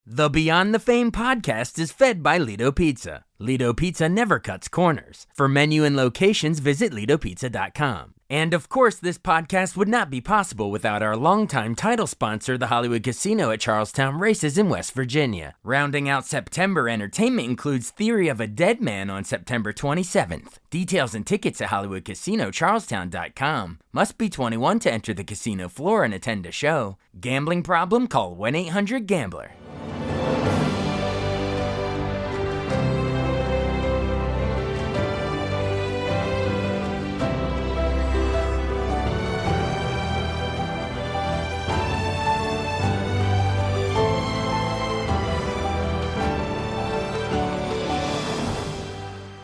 The Beyond the Fame podcast is fed by Lido Pizza. Lido Pizza never cuts corners. For menu and locations, visit LidoPizza.com. And of course, this podcast would not be possible without our longtime title sponsor, the Hollywood Casino at Charlestown Races in West Virginia. Rounding out September, entertainment includes Theory of a Dead Man on September 27th. Details and tickets at HollywoodCasinoCharlestown.com. Must be 21 to enter the casino floor and attend a show. Gambling problem? Call 1-800-GAMBLER.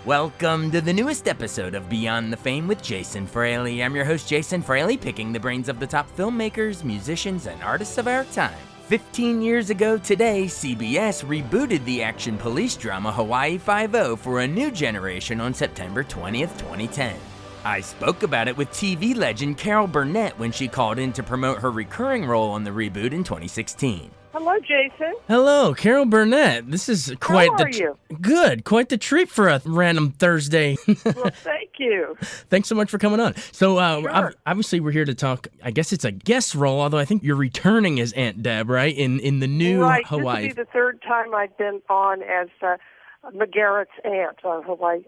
Welcome to the newest episode of Beyond the Fame with Jason Fraley. I'm your host, Jason Fraley, picking the brains of the top filmmakers, musicians, and artists of our time. 15 years ago today, CBS rebooted the action police drama Hawaii Five-0 for a new generation on September 20th, 2010. I spoke about it with TV legend Carol Burnett when she called in to promote her recurring role on the reboot in 2016. Hello, Jason. Hello, Carol Burnett. This is quite How are you? Good, quite the treat for a random Thursday. Well, thank you. Thanks so much for coming on. So, Sure. obviously, we're here to talk. I guess it's a guest role, although I think you're returning as Aunt Deb, right? In the new Hawaii. Right. This will be the third time I've been on as McGarrett's aunt on Hawaii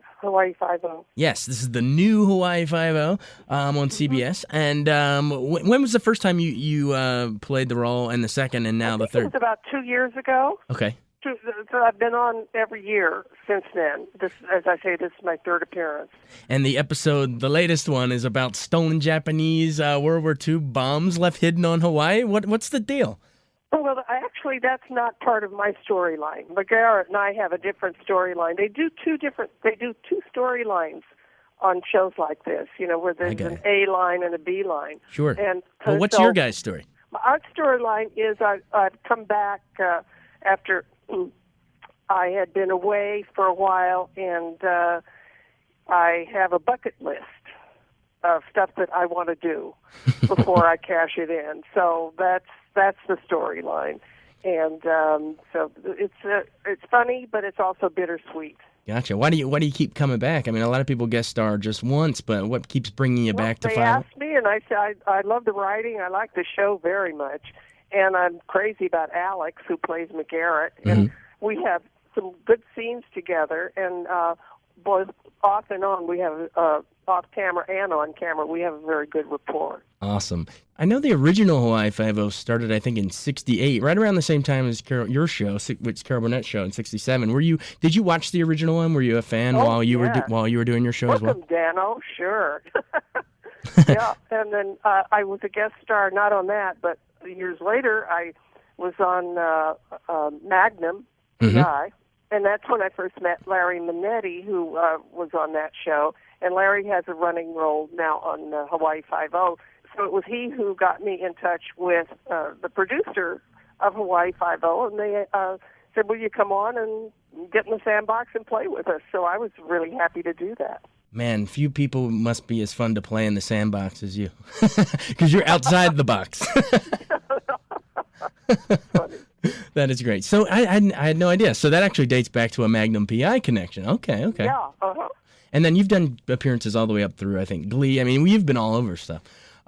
Five-0. Yes, this is the new Hawaii Five-0 on CBS. And when was the first time you played the role, and the second, and now the It third? was about 2 years ago. Okay. So I've been on every year since then. This, as I say, this is my third appearance. And the episode, the latest one, is about stolen Japanese World War II bombs left hidden on Hawaii. What's the deal? Well, actually, that's not part of my storyline. McGarrett and I have a different storyline. They do two storylines on shows like this, where there's an A line and a B line. Sure. And Well, what's your guys' story? Our storyline is I've come back after I had been away for a while, and I have a bucket list of stuff that I want to do before I cash it in. So that's the storyline, and so it's funny, but it's also bittersweet. Gotcha. Why do you keep coming back? I mean, a lot of people guest star just once, but what keeps bringing you back to They Five? asked me, and I said I love the writing. I like the show very much, and I'm crazy about Alex, who plays McGarrett, and we have some good scenes together, and both off and on, we have off camera and on camera, we have a very good rapport. Awesome. I know the original Hawaii Five-0 started, I think, in '68, right around the same time as your show, which Carol Burnett's show in '67. Did you watch the original one? Were you a fan while you were doing your show as well? Welcome, Dano. Sure. Yeah, and then I was a guest star, not on that, but years later, I was on Magnum, PI, and that's when I first met Larry Minetti, who was on that show. And Larry has a running role now on Hawaii Five-0. So it was he who got me in touch with the producer of Hawaii Five-0, and they said, will you come on and get in the sandbox and play with us? So I was really happy to do that. Man, few people must be as fun to play in the sandbox as you, because you're outside the box. Funny. That is great. So I had no idea. So that actually dates back to a Magnum PI connection. Okay. Yeah, And then you've done appearances all the way up through, I think, Glee. I mean, we've been all over stuff.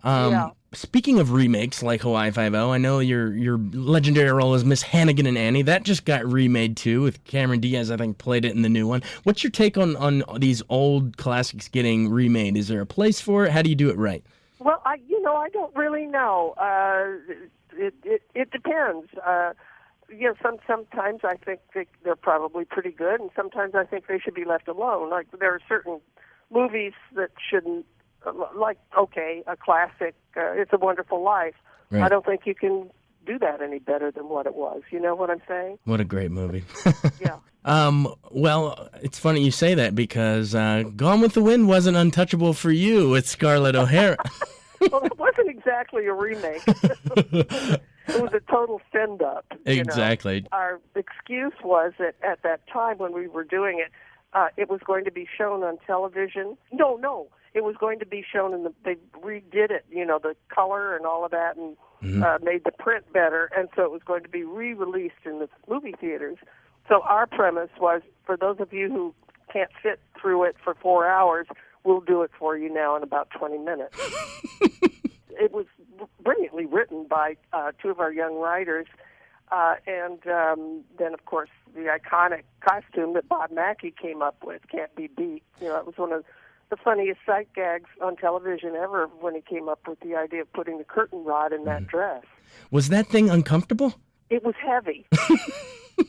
Yeah. Speaking of remakes like Hawaii Five-0, I know your legendary role as Miss Hannigan and Annie. That just got remade, too, with Cameron Diaz, I think, played it in the new one. What's your take on these old classics getting remade? Is there a place for it? How do you do it right? Well, I don't really know. It depends. Sometimes I think they're probably pretty good, and sometimes I think they should be left alone. Like, there are certain movies that shouldn't, a classic, It's a Wonderful Life. Right. I don't think you can do that any better than what it was. You know what I'm saying? What a great movie. Yeah. Well, it's funny you say that because Gone with the Wind wasn't untouchable for you with Scarlett O'Hara. Well, it wasn't exactly a remake. It was a total send-up. Exactly. Our excuse was that at that time when we were doing it, it was going to be shown on television. No, it was going to be shown they redid it, the color and all of that, and made the print better, and so it was going to be re-released in the movie theaters. So our premise was, for those of you who can't sit through it for 4 hours, we'll do it for you now in about 20 minutes. It was brilliantly written by two of our young writers, and then, of course, the iconic costume that Bob Mackie came up with, Can't Be Beat. You know, it was one of the funniest sight gags on television ever when he came up with the idea of putting the curtain rod in that dress. Was that thing uncomfortable? It was heavy.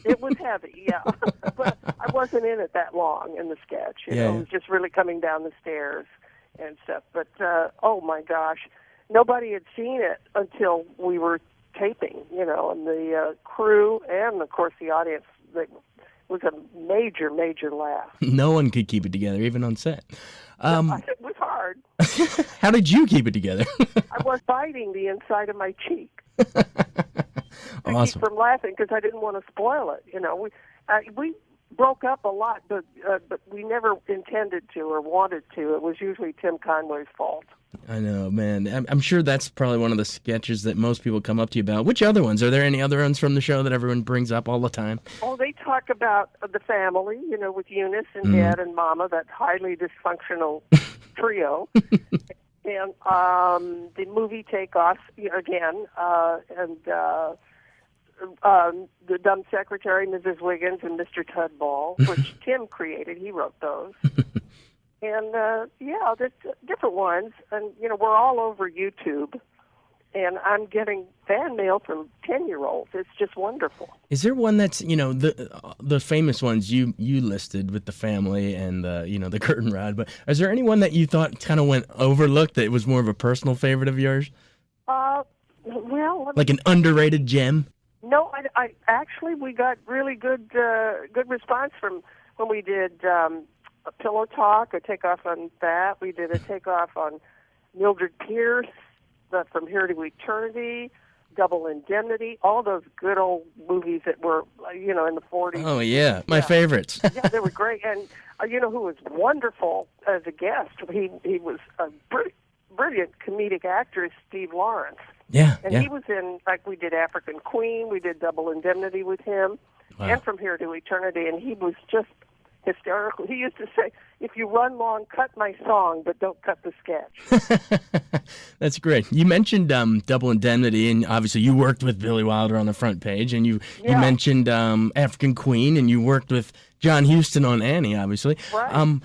It was heavy, yeah. But I wasn't in it that long in the sketch. You know, it was just really coming down the stairs and stuff. But, oh, my gosh, nobody had seen it until we were taping, you know, and the crew and, of course, the audience. It was a major, major laugh. No one could keep it together, even on set. It was hard. How did you keep it together? I was biting the inside of my cheek. Awesome. Keep from laughing because I didn't want to spoil it. You know, we broke up a lot, but we never intended to or wanted to. It was usually Tim Conway's fault. I know, man. I'm sure that's probably one of the sketches that most people come up to you about. Which other ones? Are there any other ones from the show that everyone brings up all the time? Oh, they talk about the family, you know, with Eunice and Dad and Mama, that highly dysfunctional trio. And the movie Takeoff, again, and the dumb secretary, Mrs. Wiggins, and Mr. Tudball, which Tim created. He wrote those. And, yeah, there's different ones. And, you know, we're all over YouTube. And I'm getting fan mail from 10-year-olds. It's just wonderful. Is there one that's, you know, the famous ones you listed with the family and, you know, the curtain rod, but is there anyone that you thought kind of went overlooked that was more of a personal favorite of yours? Well... Like an underrated gem? No, I actually, we got really good response from when we did a Pillow Talk, a takeoff on that. We did a takeoff on Mildred Pierce, From Here to Eternity, Double Indemnity, all those good old movies that were, you know, in the 40s. Oh, yeah, my favorites. Yeah, they were great. And you know who was wonderful as a guest? He was a brilliant comedic actor, Steve Lawrence. Yeah, and he was in, like, we did African Queen, we did Double Indemnity with him, and From Here to Eternity, and he was just hysterical. He used to say, if you run long, cut my song, but don't cut the sketch. That's great. You mentioned Double Indemnity, and obviously you worked with Billy Wilder on the front page, and you mentioned African Queen, and you worked with John Huston on Annie, obviously. Right.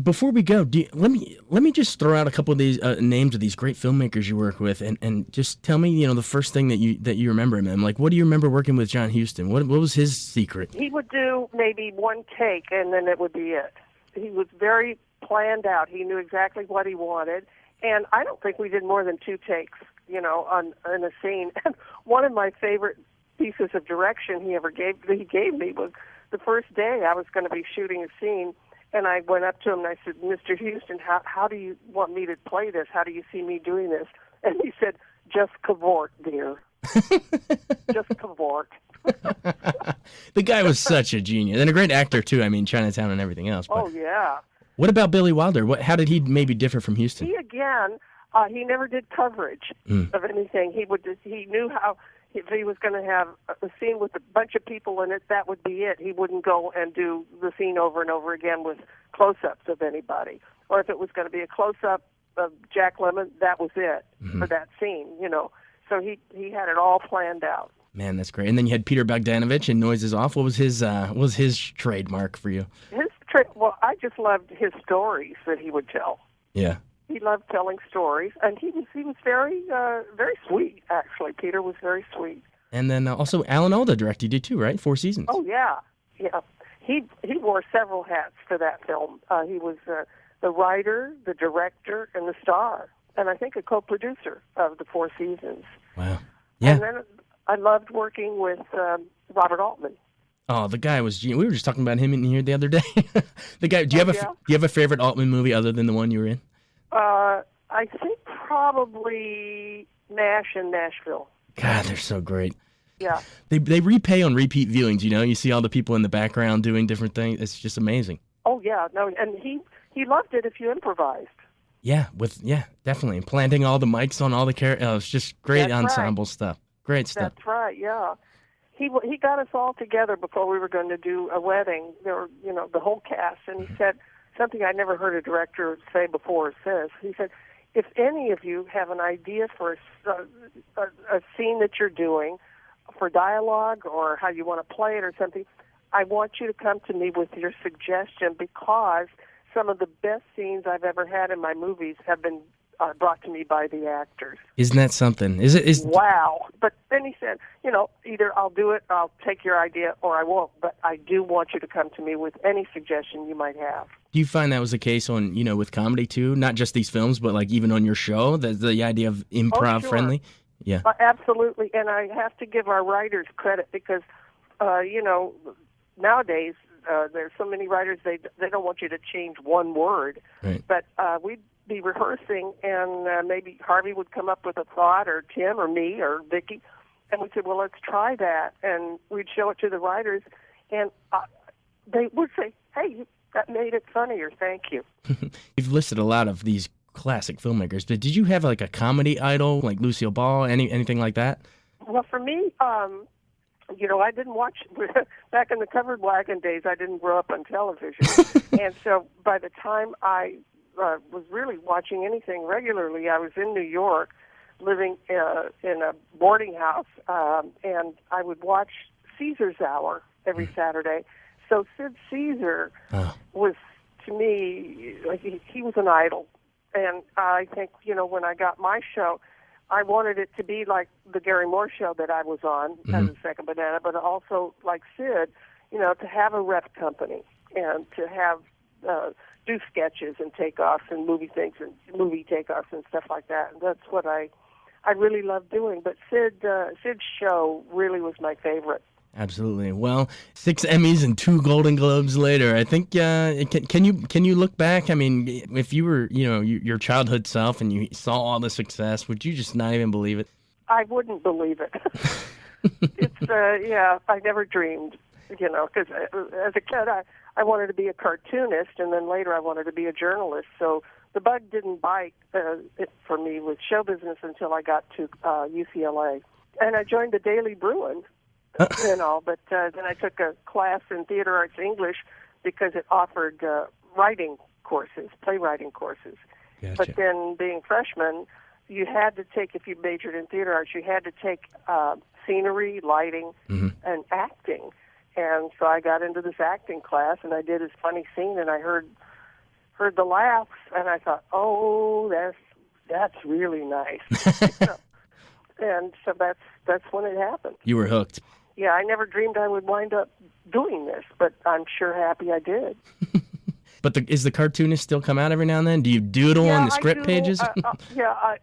Before we go, let me just throw out a couple of these names of these great filmmakers you work with, and just tell me, you know, the first thing that you remember him. Like, what do you remember working with John Huston? What was his secret? He would do maybe one take, and then it would be it. He was very planned out. He knew exactly what he wanted, and I don't think we did more than 2 takes, you know, in a scene. And one of my favorite pieces of direction he gave me was the first day I was going to be shooting a scene. And I went up to him and I said, Mr. Huston, how do you want me to play this? How do you see me doing this? And he said, just cavort, dear. Just cavort. The guy was such a genius. And a great actor, too. I mean, Chinatown and everything else. But oh, yeah. What about Billy Wilder? How did he maybe differ from Huston? He, again, he never did coverage of anything. He knew how... If he was going to have a scene with a bunch of people in it, that would be it. He wouldn't go and do the scene over and over again with close-ups of anybody. Or if it was going to be a close-up of Jack Lemmon, that was it for that scene, you know. So he had it all planned out. Man, that's great. And then you had Peter Bogdanovich in Noises Off. What was his trademark for you? Well, I just loved his stories that he would tell. Yeah. He loved telling stories, and he was very very sweet. Actually, Peter was very sweet. And then also Alan Alda directed you too, right? 4 seasons. Oh yeah. He wore several hats for that film. He was the writer, the director, and the star, and I think a co-producer of the 4 seasons. Wow. Yeah. And then I loved working with Robert Altman. Oh, the guy was genius. We were just talking about him in here the other day. The guy. Do you have a favorite Altman movie other than the one you were in? I think probably Nash and Nashville. God, they're so great. Yeah. They repay on repeat viewings, you know? You see all the people in the background doing different things. It's just amazing. Oh, yeah. No, and he loved it if you improvised. Yeah, definitely. Planting all the mics on all the it's just great That's ensemble right. stuff. Great stuff. That's right, yeah. He got us all together before we were going to do a wedding. There were, the whole cast, and he said something I never heard a director say before or since. He said, if any of you have an idea for a scene that you're doing, for dialogue or how you want to play it or something, I want you to come to me with your suggestion, because some of the best scenes I've ever had in my movies have been brought to me by the actors. Isn't that something? Wow. But then he said, either I'll do it, I'll take your idea, or I won't, but I do want you to come to me with any suggestion you might have. Do you find that was the case on, with comedy too? Not just these films, but like even on your show, the idea of improv friendly? Yeah. Absolutely. And I have to give our writers credit because, nowadays there's so many writers, they don't want you to change one word. Right. But we'd be rehearsing, and maybe Harvey would come up with a thought, or Tim, or me, or Vicki, and we'd say, well, let's try that. And we'd show it to the writers, and they would say, hey, that made it funnier, thank you. You've listed a lot of these classic filmmakers, but did you have like a comedy idol, like Lucille Ball, anything like that? Well, for me, I didn't watch, back in the covered wagon days, I didn't grow up on television. And so by the time I was really watching anything regularly, I was in New York, living in a boarding house, and I would watch Caesar's Hour every Saturday. So Sid Caesar was, to me, like he was an idol. And I think, when I got my show, I wanted it to be like the Gary Moore show that I was on as a second banana, but also like Sid, to have a rep company and to have do sketches and takeoffs and movie things and movie takeoffs and stuff like that. And that's what I really love doing. But Sid's show really was my favorite. Absolutely. Well, 6 Emmys and 2 Golden Globes later, I think can you look back? I mean, if you were your childhood self and you saw all the success, would you just not even believe it? I wouldn't believe it. It's I never dreamed, because as a kid I wanted to be a cartoonist, and then later I wanted to be a journalist. So the bug didn't bite for me with show business until I got to UCLA, and I joined the Daily Bruin. And all, but then I took a class in theater arts English because it offered writing courses, playwriting courses. Gotcha. But then being freshman, you had to take, if you majored in theater arts, you had to take scenery, lighting, and acting. And so I got into this acting class, and I did this funny scene, and I heard the laughs, and I thought, oh, that's really nice. And so that's when it happened. You were hooked. Yeah, I never dreamed I would wind up doing this, but I'm sure happy I did. But is the cartoonist still come out every now and then? Do you doodle on the script pages?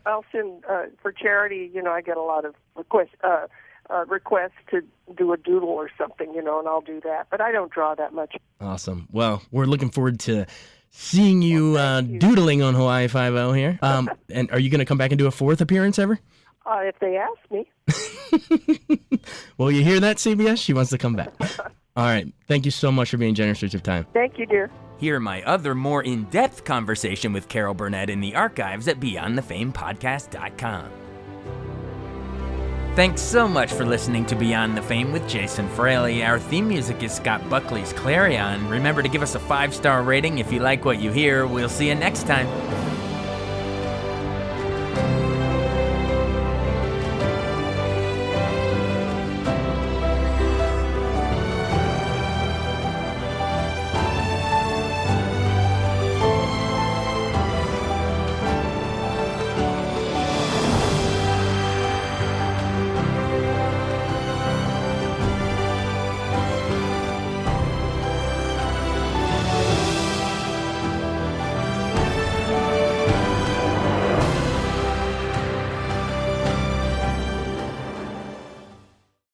I'll send for charity. I get a lot of requests to do a doodle or something, and I'll do that. But I don't draw that much. Awesome. Well, we're looking forward to seeing you doodling on Hawaii Five-0 here. And are you going to come back and do a 4th appearance ever? If they ask me. Well, you hear that, CBS? She wants to come back. All right. Thank you so much for being generous with your time. Thank you, dear. Hear my other, more in-depth conversation with Carol Burnett in the archives at BeyondTheFamePodcast.com. Thanks so much for listening to Beyond the Fame with Jason Fraley. Our theme music is Scott Buckley's Clarion. Remember to give us a 5-star rating if you like what you hear. We'll see you next time.